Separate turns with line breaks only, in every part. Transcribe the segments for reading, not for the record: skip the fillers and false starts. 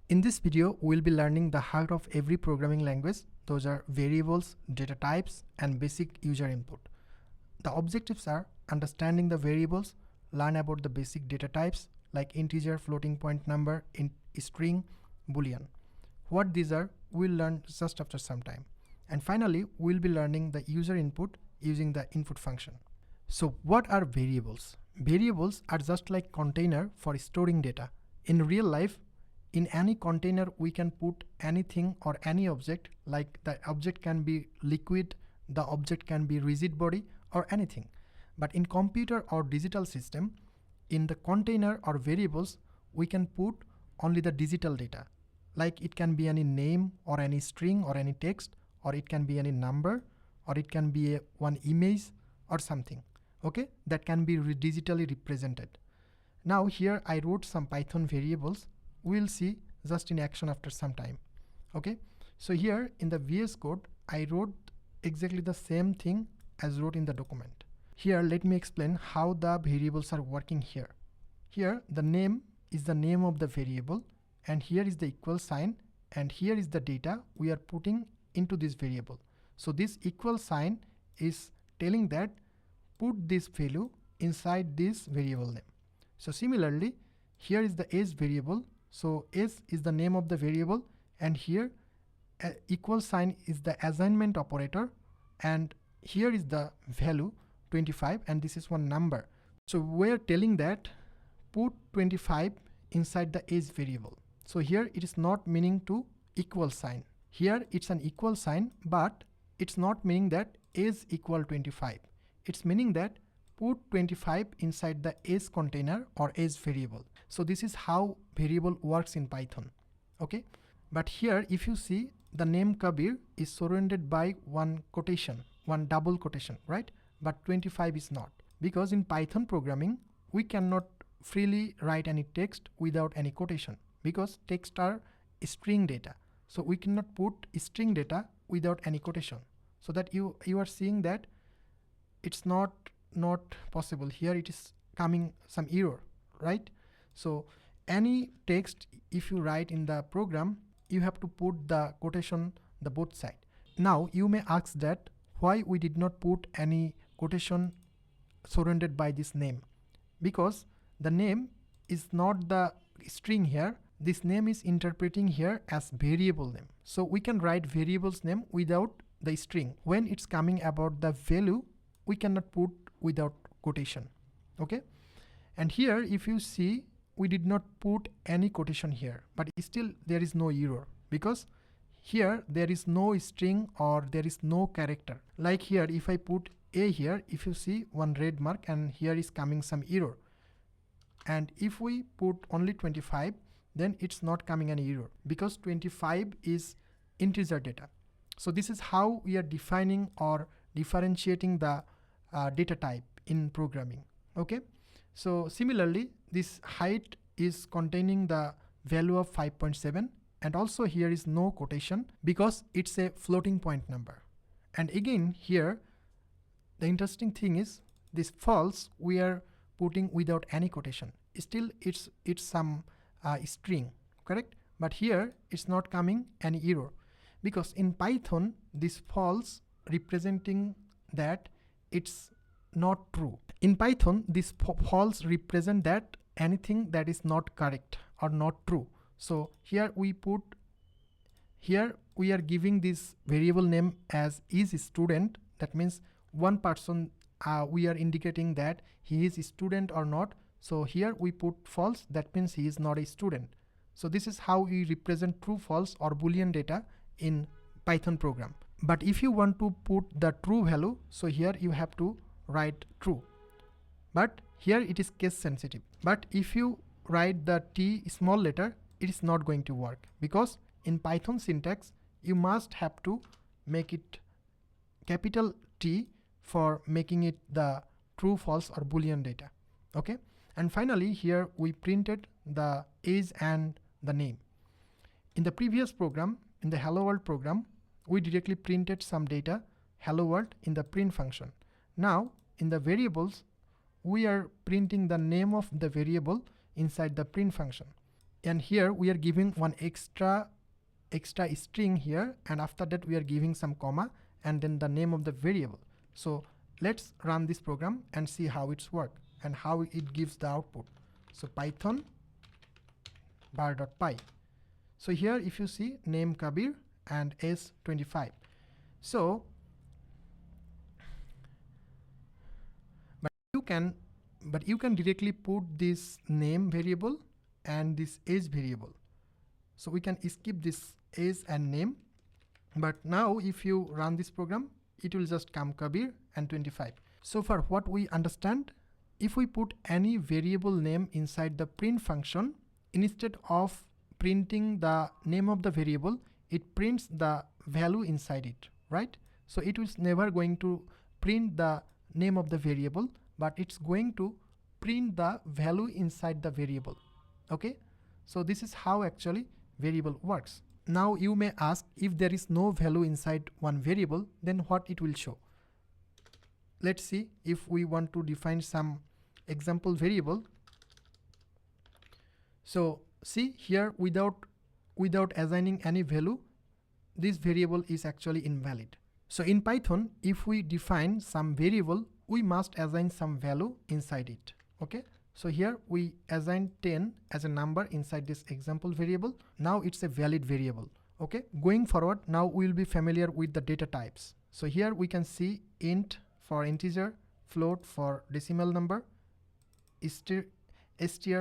In this video, we'll be learning the heart of every programming language. Those are variables, data types, and basic user input. The objectives are understanding the variables, learn about the basic data types like integer, floating point number, string, boolean. What these are, we'll learn just after some time. And finally, we'll be learning the user input using the input function. So what are variables? Variables are just like container for storing data. In real life, in any container, we can put anything or any object, like the object can be liquid, the object can be rigid body, or anything. But in computer or digital system, in the container or variables, we can put only the digital data. Like it can be any name or any string or any text, or it can be any number, or it can be one image or something, okay, that can be digitally represented. Now here I wrote some Python variables. We'll see just in action after some time. Okay, so here in the VS Code, I wrote exactly the same thing as wrote in the document. Here, let me explain how the variables are working here. Here, the name is the name of the variable, and here is the equal sign, and here is the data we are putting into this variable. So this equal sign is telling that put this value inside this variable name. So similarly, here is the age variable. So s is the name of the variable, and here equal sign is the assignment operator, and here is the value 25, and this is one number. So we're telling that put 25 inside the age variable. So here it is not meaning to equal sign. Here it's an equal sign, but it's not meaning that age equal 25. It's meaning that put 25 inside the age container or age variable. So this is how variable works in Python. Okay, but here if you see, the name Kabir is surrounded by one quotation, one double quotation, right? But 25 is not, because in Python programming we cannot freely write any text without any quotation, because text are string data. So we cannot put string data without any quotation. So that you are seeing that it's not possible. Here it is coming some error, right? So any text, if you write in the program, you have to put the quotation the both side. Now you may ask that why we did not put any quotation surrounded by this name, because the name is not the string here. This name is interpreting here as variable name. So we can write variable's name without the string. When it's coming about the value, we cannot put without quotation. Okay, and here if you see, we did not put any quotation here, but still there is no error, because here there is no string or there is no character. Like here, if I put a here, if you see one red mark, and here is coming some error. And if we put only 25, then it's not coming any error, because 25 is integer data. So this is how we are defining or differentiating the data type in programming. Okay, so similarly, this height is containing the value of 5.7, and also here is no quotation because it's a floating point number. And again here, the interesting thing is this false we are putting without any quotation. Still it's some string, correct? But here it's not coming any error, because in Python this false representing that it's not true. In Python, this false represent that anything that is not correct or not true. So here we are giving this variable name as is student. That means one person, we are indicating that he is a student or not. So here we put false, that means he is not a student. So this is how we represent true, false or boolean data in Python program. But if you want to put the true value, so here you have to write true. But here it is case sensitive. But if you write the T small letter, it is not going to work, because in Python syntax you must have to make it capital T for making it the true, false or boolean data. Okay, and finally here we printed the age and the name. In the previous program, in the hello world program, we directly printed some data hello world in the print function. Now in the variables, we are printing the name of the variable inside the print function. and here we are giving one extra string here, and after that we are giving some comma and then the name of the variable. So let's run this program and see how it's work and how it gives the output. So Python var.py. So here if you see name Kabir and age 25. So but you can directly put this name variable and this age variable. So we can skip this age and name, but now if you run this program, it will just come Kabir and 25. So far what we understand, if we put any variable name inside the print function, instead of printing the name of the variable, it prints the value inside it, right? So it is never going to print the name of the variable, but it's going to print the value inside the variable. Okay, so this is how actually variable works. Now you may ask, if there is no value inside one variable, then what it will show? Let's see if we want to define some example variable. So see here, without assigning any value, this variable is actually invalid. So in Python, if we define some variable, we must assign some value inside it. Okay, so here we assign 10 as a number inside this example variable. Now it's a valid variable. Okay, going forward, now we will be familiar with the data types. So here we can see int for integer, float for decimal number, str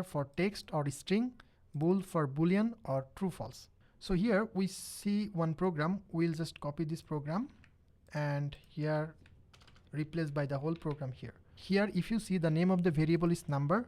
for text or string, bool for boolean or true false. So here we see one program. We'll just copy this program and here replace by the whole program here. Here if you see, the name of the variable is number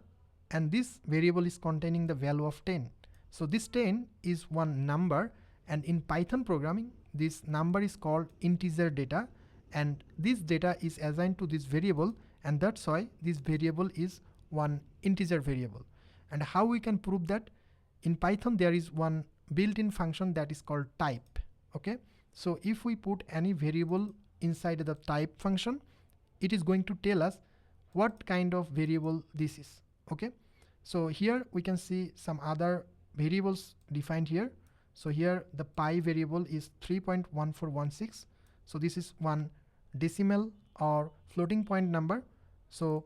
and this variable is containing the value of 10. So this 10 is one number, and in Python programming this number is called integer data, and this data is assigned to this variable, and that's why this variable is one integer variable. And how we can prove that? In Python there is one built-in function that is called type. Okay, so if we put any variable inside the type function, it is going to tell us what kind of variable this is. Okay, so here we can see some other variables defined here. So here the pi variable is 3.1416. So this is one decimal or floating point number. So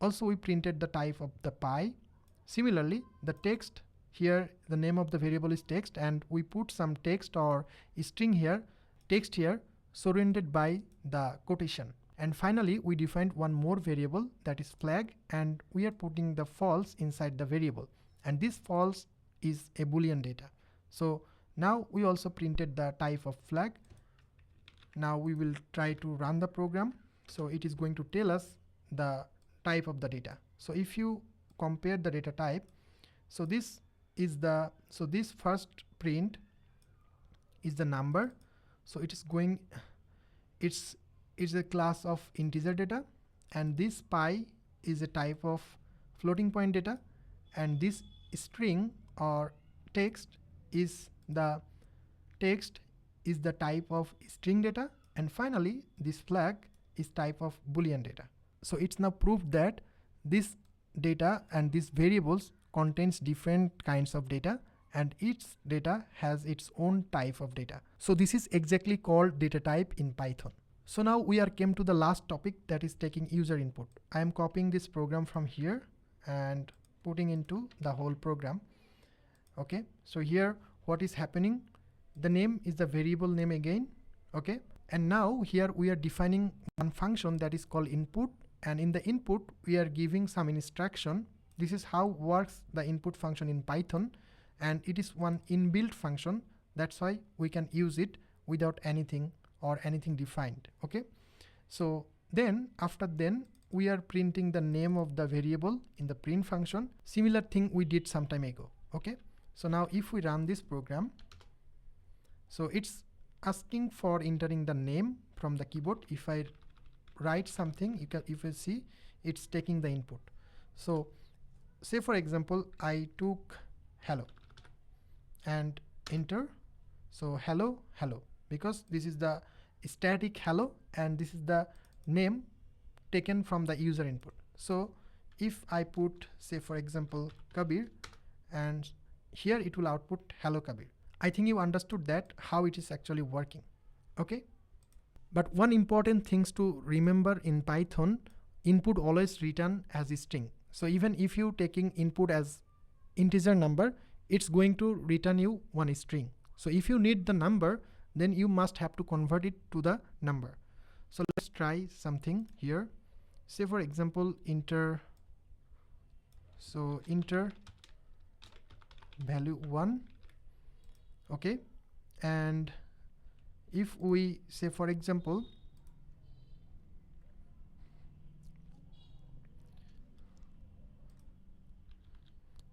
also we printed the type of the pi. Similarly, the text here, the name of the variable is text, and we put some text or string here, text here, surrounded by the quotation. And finally, we defined one more variable, that is flag, and we are putting the false inside the variable, and this false is a boolean data. So now we also printed the type of flag. Now we will try to run the program. So it is going to tell us the type of the data. So if you compare the data type, so this is the, so this first print is the number. So it is going, it's a class of integer data, and this pi is a type of floating point data, and this string or text is the type of string data, and finally this flag is type of boolean data. So it's now proved that this data and these variables contains different kinds of data, and each data has its own type of data. So this is exactly called data type in Python. So now we are came to the last topic, that is taking user input. I am copying this program from here and putting into the whole program. Okay, so here what is happening, the name is the variable name again. Okay, and now here we are defining one function that is called input, and in the input we are giving some instruction. This is how works the input function in Python, and it is one inbuilt function. That's why we can use it without anything or anything defined. Okay, so then after then we are printing the name of the variable in the print function. Similar thing we did some time ago. Okay, so now if we run this program, so it's asking for entering the name from the keyboard. If I write something, if you see, it's taking the input. So say for example I took hello and enter. So hello, because this is the static hello and this is the name taken from the user input. So if I put, say for example Kabir and here it will output hello Kabir. I think you understood that how it is actually working. Okay. But one important things to remember in Python, input always return as a string. So even if you taking input as integer number, it's going to return you one string. So if you need the number, then you must have to convert it to the number. So let's try something here. Say for example, enter value 1. Okay. And if we say for example,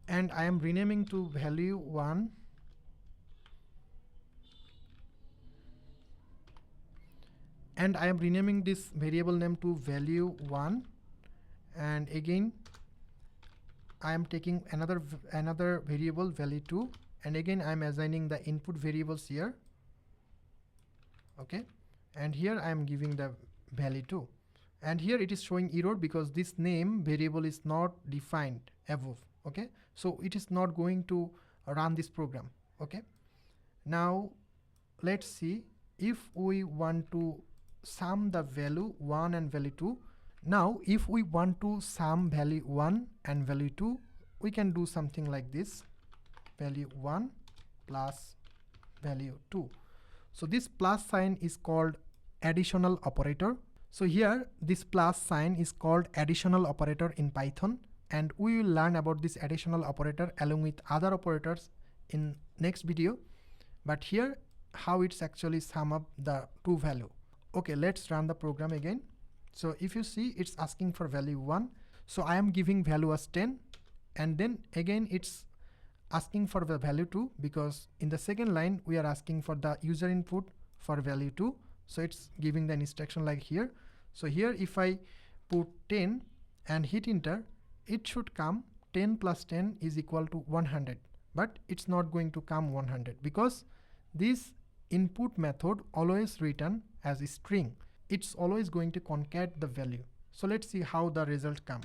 and I am renaming to value 1, and I am renaming this variable name to value 1, and again I am taking another variable value 2, and again I am assigning the input variables here. Okay, and here I am giving the value 2, and here it is showing error because this name variable is not defined above. Okay, so it is not going to run this program. Okay, now let's see if we want to sum the value 1 and value 2. Now if we want to sum value 1 and value 2, we can do something like this: value 1 plus value 2. So this plus sign is called additional operator. So here this plus sign is called additional operator in Python, and we will learn about this additional operator along with other operators in next video. But here how it's actually sum up the two value. Okay, let's run the program again. So if you see, it's asking for value 1. So I am giving value as 10, and then again it's asking for the value 2 because in the second line we are asking for the user input for value 2. So it's giving the instruction like here. So here if I put 10 and hit enter, it should come 10 plus 10 is equal to 100, but it's not going to come 100 because this input method always return as a string. It's always going to concat the value. So let's see how the result come.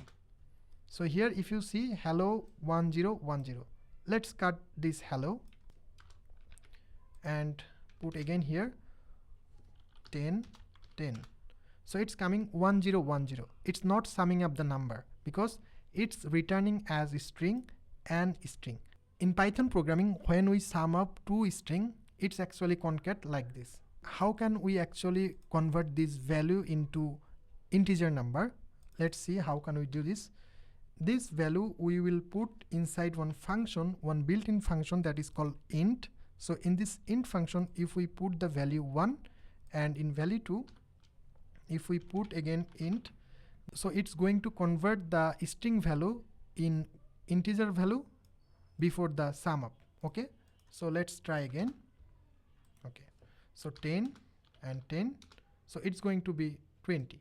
So here if you see hello 1010, let's cut this hello and put again here 10 10. So it's coming 1010. It's not summing up the number because it's returning as a string and string. In Python programming, when we sum up two string, it's actually concat like this. How can we actually convert this value into integer number? Let's see how can we do this. This value we will put inside one function, one built-in function that is called int. So in this int function, if we put the value 1 and in value 2, if we put again int, so it's going to convert the string value in integer value before the sum up. Okay, so let's try again. Okay, so 10 and 10, so it's going to be 20.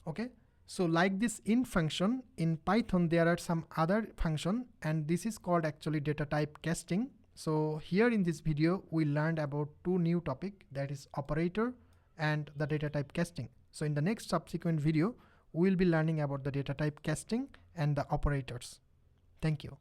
Okay, so like this int function in Python, there are some other function, and this is called actually data type casting. So here in this video we learned about two new topic, that is operator and the data type casting. So in the next subsequent video we will be learning about the data type casting and the operators. Thank you.